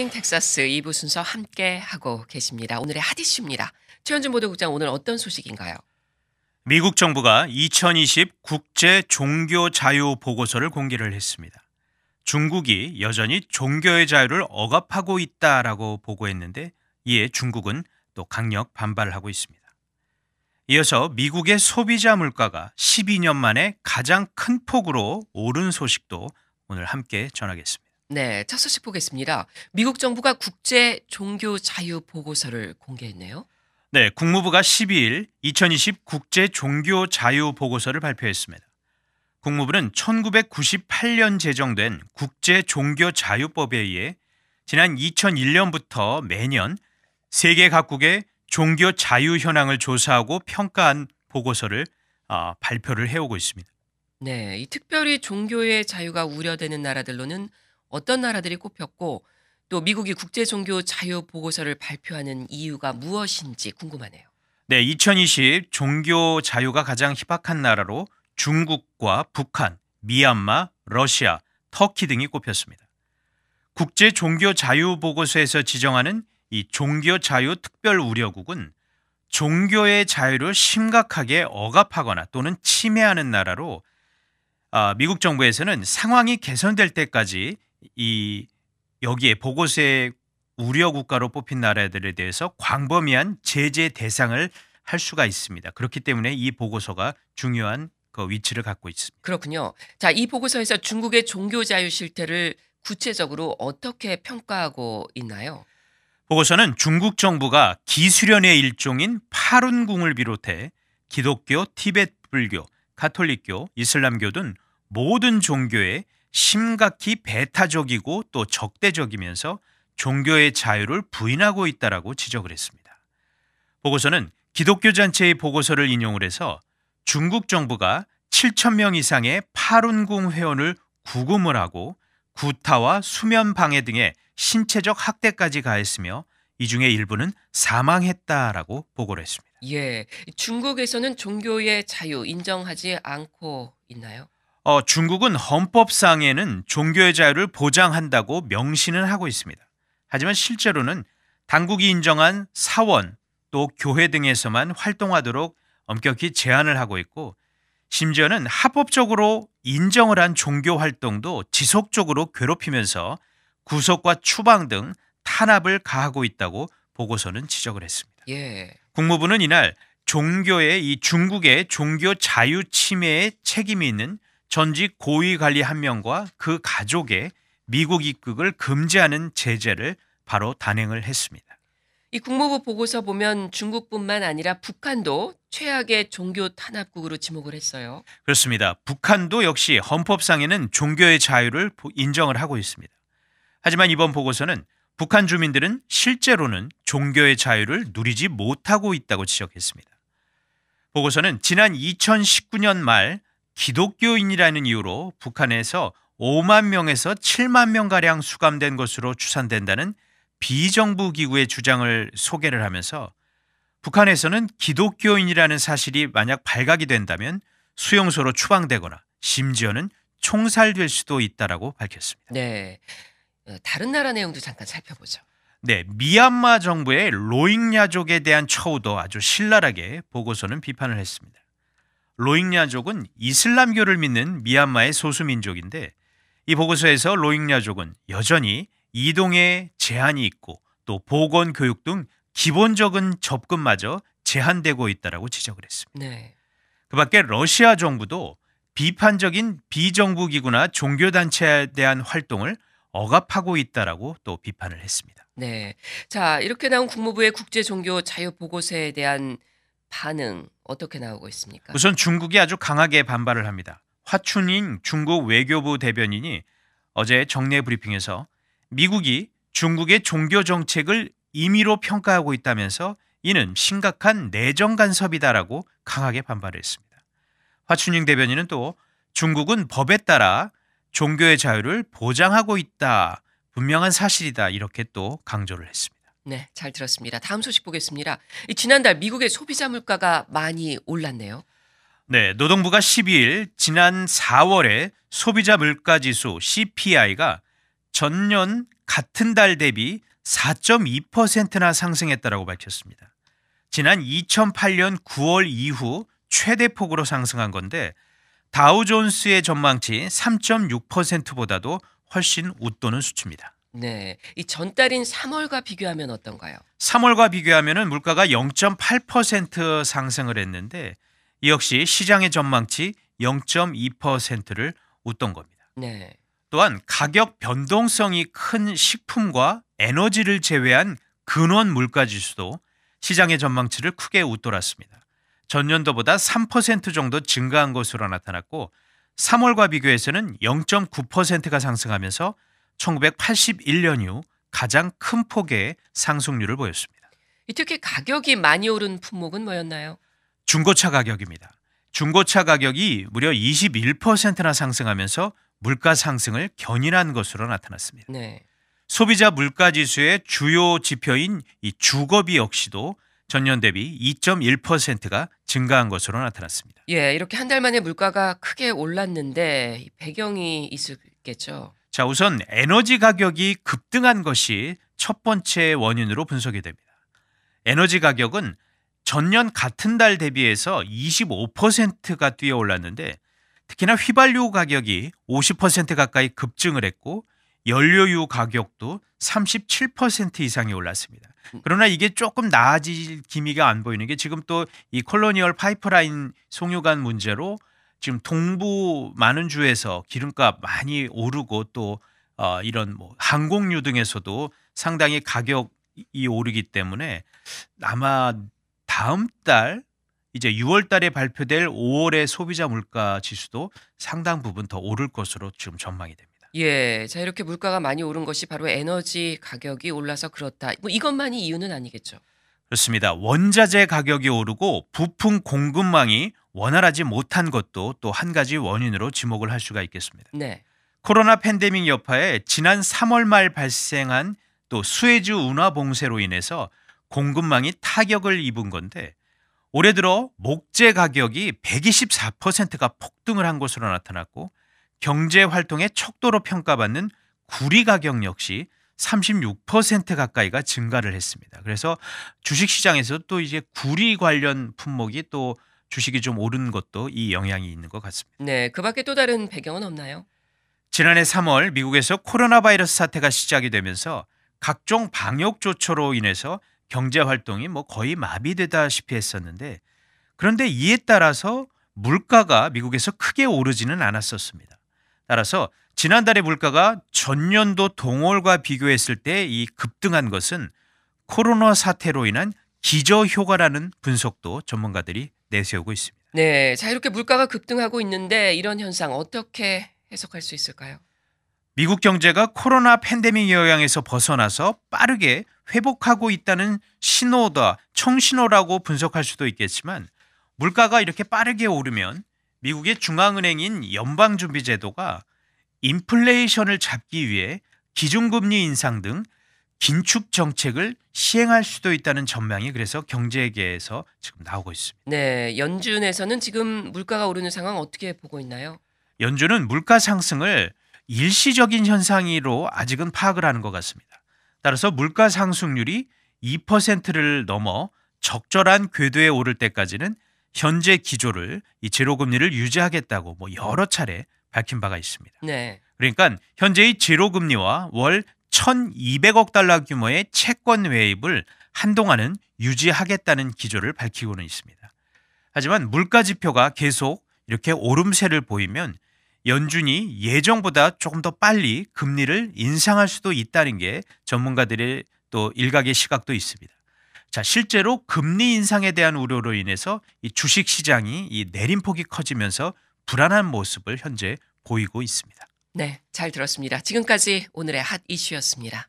굿모닝 텍사스 2부 순서 함께 하고 계십니다. 오늘의 핫 이슈입니다. 최현준 보도국장, 오늘 어떤 소식인가요? 미국 정부가 2020 국제 종교 자유 보고서를 공개를 했습니다. 중국이 여전히 종교의 자유를 억압하고 있다라고 보고했는데, 이에 중국은 또 강력 반발을 하고 있습니다. 이어서 미국의 소비자 물가가 12년 만에 가장 큰 폭으로 오른 소식도 오늘 함께 전하겠습니다. 네, 첫 소식 보겠습니다. 미국 정부가 국제 종교 자유 보고서를 공개했네요. 네, 국무부가 12일 2020 국제 종교 자유 보고서를 발표했습니다. 국무부는 1998년 제정된 국제 종교 자유법에 의해 지난 2001년부터 매년 세계 각국의 종교 자유 현황을 조사하고 평가한 보고서를 발표를 해오고 있습니다. 네, 이 특별히 종교의 자유가 우려되는 나라들로는 어떤 나라들이 꼽혔고, 또 미국이 국제 종교 자유 보고서를 발표하는 이유가 무엇인지 궁금하네요. 네, 2020 종교 자유가 가장 희박한 나라로 중국과 북한, 미얀마, 러시아, 터키 등이 꼽혔습니다. 국제 종교 자유 보고서에서 지정하는 이 종교 자유 특별 우려국은 종교의 자유를 심각하게 억압하거나 또는 침해하는 나라로, 미국 정부에서는 상황이 개선될 때까지 여기에 보고서의 우려 국가로 뽑힌 나라들에 대해서 광범위한 제재 대상을 할 수가 있습니다. 그렇기 때문에 이 보고서가 중요한 그 위치를 갖고 있습니다. 그렇군요. 자, 이 보고서에서 중국의 종교 자유 실태를 구체적으로 어떻게 평가하고 있나요? 보고서는 중국 정부가 기수련의 일종인 파룬궁을 비롯해 기독교, 티베트 불교, 가톨릭교, 이슬람교 등 모든 종교에 심각히 배타적이고 또 적대적이면서 종교의 자유를 부인하고 있다라고 지적을 했습니다. 보고서는 기독교 단체의 보고서를 인용을 해서 중국 정부가 7,000명 이상의 파룬궁 회원을 구금을 하고 구타와 수면 방해 등의 신체적 학대까지 가했으며 이 중에 일부는 사망했다라고 보고를 했습니다. 예, 중국에서는 종교의 자유 인정하지 않고 있나요? 중국은 헌법상에는 종교의 자유를 보장한다고 명시는 하고 있습니다. 하지만 실제로는 당국이 인정한 사원 또 교회 등에서만 활동하도록 엄격히 제한을 하고 있고, 심지어는 합법적으로 인정을 한 종교 활동도 지속적으로 괴롭히면서 구속과 추방 등 탄압을 가하고 있다고 보고서는 지적을 했습니다. 예. 국무부는 이날 이 중국의 종교 자유 침해에 책임이 있는 전직 고위 관리 한 명과 그 가족의 미국 입국을 금지하는 제재를 바로 단행을 했습니다. 이 국무부 보고서 보면 중국뿐만 아니라 북한도 최악의 종교 탄압국으로 지목을 했어요. 그렇습니다. 북한도 역시 헌법상에는 종교의 자유를 인정을 하고 있습니다. 하지만 이번 보고서는 북한 주민들은 실제로는 종교의 자유를 누리지 못하고 있다고 지적했습니다. 보고서는 지난 2019년 말 기독교인이라는 이유로 북한에서 5만 명에서 7만 명가량 수감된 것으로 추산된다는 비정부 기구의 주장을 소개를 하면서, 북한에서는 기독교인이라는 사실이 만약 발각이 된다면 수용소로 추방되거나 심지어는 총살될 수도 있다라고 밝혔습니다. 네. 다른 나라 내용도 잠깐 살펴보죠. 네, 미얀마 정부의 로힝야족에 대한 처우도 아주 신랄하게 보고서는 비판을 했습니다. 로힝야족은 이슬람교를 믿는 미얀마의 소수민족인데, 이 보고서에서 로힝야족은 여전히 이동에 제한이 있고 또 보건 교육 등 기본적인 접근마저 제한되고 있다라고 지적을 했습니다. 네. 그 밖에 러시아 정부도 비판적인 비정부 기구나 종교 단체에 대한 활동을 억압하고 있다라고 또 비판을 했습니다. 네. 자, 이렇게 나온 국무부의 국제 종교 자유 보고서에 대한 반응 어떻게 나오고 있습니까? 우선 중국이 아주 강하게 반발을 합니다. 화춘인 중국 외교부 대변인이 어제 정례 브리핑에서 미국이 중국의 종교 정책을 임의로 평가하고 있다면서 이는 심각한 내정 간섭이다라고 강하게 반발을 했습니다. 화춘잉 대변인은 또 중국은 법에 따라 종교의 자유를 보장하고 있다, 분명한 사실이다, 이렇게 또 강조를 했습니다. 네, 잘 들었습니다. 다음 소식 보겠습니다. 지난달 미국의 소비자 물가가 많이 올랐네요. 네, 노동부가 12일 지난 4월에 소비자 물가 지수 CPI가 전년 같은 달 대비 4.2%나 상승했다고 밝혔습니다. 지난 2008년 9월 이후 최대폭으로 상승한 건데 다우존스의 전망치 3.6%보다도 훨씬 웃도는 수치입니다. 네. 이 전달인 3월과 비교하면 어떤가요? 3월과 비교하면 물가가 0.8% 상승을 했는데 이 역시 시장의 전망치 0.2%를 웃돈 겁니다. 네. 또한 가격 변동성이 큰 식품과 에너지를 제외한 근원 물가 지수도 시장의 전망치를 크게 웃돌았습니다. 전년도보다 3% 정도 증가한 것으로 나타났고 3월과 비교해서는 0.9%가 상승하면서 1981년 이후 가장 큰 폭의 상승률을 보였습니다. 특히 가격이 많이 오른 품목은 뭐였나요? 중고차 가격입니다. 중고차 가격이 무려 21%나 상승하면서 물가 상승을 견인한 것으로 나타났습니다. 네. 소비자 물가 지수의 주요 지표인 이 주거비 역시도 전년 대비 2.1%가 증가한 것으로 나타났습니다. 예, 이렇게 한 달 만에 물가가 크게 올랐는데 이 배경이 있을겠죠. 자, 우선 에너지 가격이 급등한 것이 첫 번째 원인으로 분석이 됩니다. 에너지 가격은 전년 같은 달 대비해서 25%가 뛰어 올랐는데 특히나 휘발유 가격이 50% 가까이 급증을 했고 연료유 가격도 37% 이상이 올랐습니다. 그러나 이게 조금 나아질 기미가 안 보이는 게 지금 또 이 콜로니얼 파이프라인 송유관 문제로 지금 동부 많은 주에서 기름값 많이 오르고 또 이런 뭐 항공유 등에서도 상당히 가격이 오르기 때문에 아마 다음 달 이제 6월 달에 발표될 5월의 소비자 물가 지수도 상당 부분 더 오를 것으로 지금 전망이 됩니다. 예, 자 이렇게 물가가 많이 오른 것이 바로 에너지 가격이 올라서 그렇다. 뭐 이것만이 이유는 아니겠죠. 그렇습니다. 원자재 가격이 오르고 부품 공급망이 원활하지 못한 것도 또 한 가지 원인으로 지목을 할 수가 있겠습니다. 네. 코로나 팬데믹 여파에 지난 3월 말 발생한 또 수에즈 운하 봉쇄로 인해서 공급망이 타격을 입은 건데 올해 들어 목재 가격이 124%가 폭등을 한 것으로 나타났고 경제 활동의 척도로 평가받는 구리 가격 역시 36% 가까이가 증가를 했습니다. 그래서 주식시장에서 또 이제 구리 관련 품목이 또 주식이 좀 오른 것도 이 영향이 있는 것 같습니다. 네, 그 밖에 또 다른 배경은 없나요? 지난해 3월 미국에서 코로나 바이러스 사태가 시작이 되면서 각종 방역 조처로 인해서 경제 활동이 뭐 거의 마비되다시피 했었는데 그런데 이에 따라서 물가가 미국에서 크게 오르지는 않았었습니다. 따라서 지난달에 물가가 전년도 동월과 비교했을 때 이 급등한 것은 코로나 사태로 인한 기저효과라는 분석도 전문가들이 내세우고 있습니다. 네, 자 이렇게 물가가 급등하고 있는데 이런 현상 어떻게 해석할 수 있을까요? 미국 경제가 코로나 팬데믹 영향에서 벗어나서 빠르게 회복하고 있다는 신호다, 청신호라고 분석할 수도 있겠지만 물가가 이렇게 빠르게 오르면 미국의 중앙은행인 연방준비제도가 인플레이션을 잡기 위해 기준금리 인상 등 긴축 정책을 시행할 수도 있다는 전망이 그래서 경제계에서 지금 나오고 있습니다. 네, 연준에서는 지금 물가가 오르는 상황 어떻게 보고 있나요? 연준은 물가 상승을 일시적인 현상으로 아직은 파악을 하는 것 같습니다. 따라서 물가 상승률이 2%를 넘어 적절한 궤도에 오를 때까지는 현재 기조를 이 제로금리를 유지하겠다고 뭐 여러 차례 밝힌 바가 있습니다. 네. 그러니까 현재의 제로금리와 월 1,200억 달러 규모의 채권 매입을 한동안은 유지하겠다는 기조를 밝히고는 있습니다. 하지만 물가 지표가 계속 이렇게 오름세를 보이면 연준이 예정보다 조금 더 빨리 금리를 인상할 수도 있다는 게 전문가들의 또 일각의 시각도 있습니다. 자, 실제로 금리 인상에 대한 우려로 인해서 이 주식 시장이 이 내림폭이 커지면서 불안한 모습을 현재 보이고 있습니다. 네, 잘 들었습니다. 지금까지 오늘의 핫 이슈였습니다.